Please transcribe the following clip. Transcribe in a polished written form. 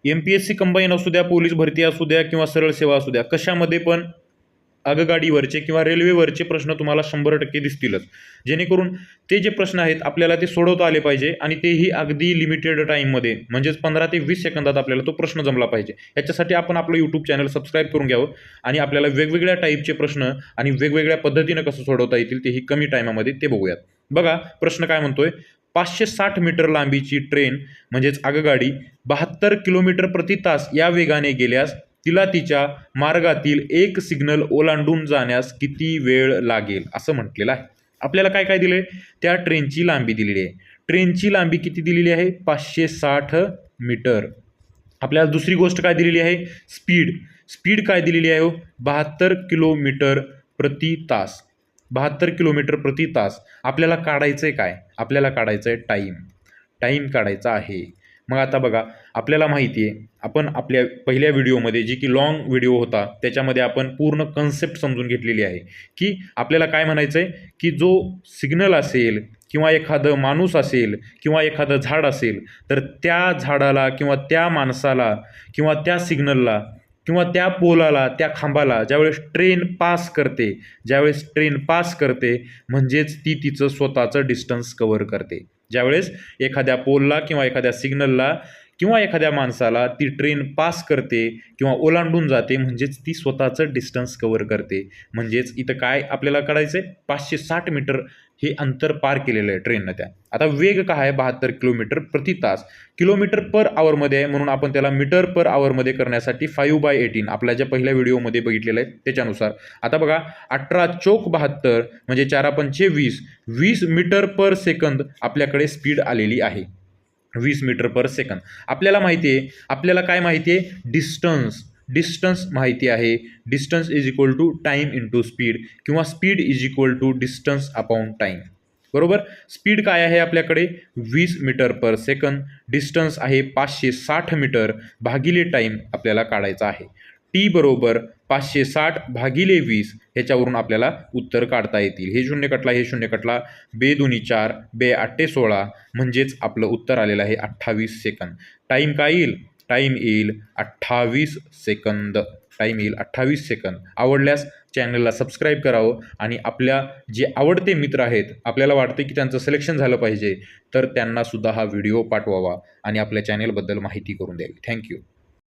MPSC combine असू द्या, police भरती असू द्या किंवा सरळ सेवा असू द्या, कशामध्ये पण आगगाडीवरचे किंवा रेल्वेवरचे प्रश्न तुम्हाला 100% दिसतीलच. जेणेकरून ते जे प्रश्न आहेत आपल्याला ते सोडवता आले पाहिजे आणि तेही अगदी लिमिटेड टाईममध्ये, म्हणजेच 15 ते 20 सेकंदात आपल्याला तो प्रश्न जमला पाहिजे. याच्यासाठी आपण आपलं यूट्यूब चॅनल सबस्क्राईब करून घ्यावं आणि आपल्याला वेगवेगळ्या टाईपचे प्रश्न आणि वेगवेगळ्या पद्धतीनं कसं सोडवता येतील तेही कमी टाईमामध्ये ते बघूयात. बघा प्रश्न काय म्हणतोय, 560 मीटर लांबीची ट्रेन म्हणजेच आगगाडी 72 किलोमीटर प्रति तास या वेगाने गेल्यास तिला तिच्या मार्गातील एक सिग्नल ओलांडून जाण्यास किती वेळ लागेल असं म्हटलेलं आहे. आपल्याला काय काय दिले, त्या ट्रेनची लांबी दिलेली आहे. ट्रेनची लांबी किती दिलेली आहे, 560 मीटर. आपल्याला दुसरी गोष्ट काय दिलेली आहे, स्पीड काय दिलेली आहे, 72 किलोमीटर प्रति तास. 72 किलोमीटर प्रति तास. आपल्याला काढायचं आहे काय, आपल्याला काढायचं आहे टाईम काढायचा आहे. मग आता बघा, आपल्याला माहिती आहे, आपण आपल्या पहिल्या व्हिडिओमध्ये जी की लॉंग व्हिडिओ होता त्याच्यामध्ये आपण पूर्ण कन्सेप्ट समजून घेतलेली आहे की आपल्याला काय म्हणायचं आहे की जो सिग्नल असेल किंवा एखादं माणूस असेल किंवा एखादं झाड असेल तर त्या झाडाला किंवा त्या माणसाला किंवा त्या सिग्नलला किंवा त्या पोलाला, त्या खांबाला ज्यावेळेस ट्रेन पास करते म्हणजेच ती तिचं स्वतःचं डिस्टन्स कव्हर करते. ज्यावेळेस एखाद्या पोलला किंवा एखाद्या सिग्नलला किंवा एखाद्या माणसाला ती ट्रेन पास करते किंवा ओलांडून जाते म्हणजेच ती स्वतःचं डिस्टन्स कव्हर करते. म्हणजेच इथं काय आपल्याला काढायचं आहे, 560 मीटर हे अंतर पार केलेलं आहे ट्रेननं त्या. आता वेग काय आहे, 72 किलोमीटर प्रति तास. किलोमीटर पर आवरमध्ये आहे म्हणून आपण त्याला मीटर पर आवरमध्ये करण्यासाठी 5/18 आपल्या ज्या पहिल्या व्हिडिओमध्ये बघितलेलं आहे त्याच्यानुसार. आता बघा 18 चोक 72 म्हणजे 4×5 20 मीटर पर सेकंद आपल्याकडे स्पीड आलेली आहे. 20 मीटर पर सेकंद. आपल्याला माहिती आहे, आपल्याला काय माहिती आहे, डिस्टन्स माहिती आहे. Distance is equal to time into speed किंवा speed is equal to distance upon time. बरोबर. स्पीड काय आहे आपल्याकडे, 20 मीटर पर सेकंद. डिस्टन्स आहे 560 मीटर भागिले टाईम आपल्याला काढायचा आहे. टी बरोबर 560 भागिले 20 ह्याच्यावरून आपल्याला उत्तर काढता येतील. हे शून्य कटला, 2 दूनी 4, 2 8 16 म्हणजेच आपलं उत्तर आलेलं आहे 28 सेकंद. टाईम काय येईल, टाईम येईल 28 सेकंद. आवडल्यास चॅनलला सबस्क्राईब करावं आणि आपल्या जे आवडते मित्र आहेत, आपल्याला वाटते की त्यांचं सिलेक्शन झालं पाहिजे तर त्यांनासुद्धा हा व्हिडिओ पाठवावा आणि आपल्या चॅनलबद्दल माहिती करून द्यावी. थँक्यू.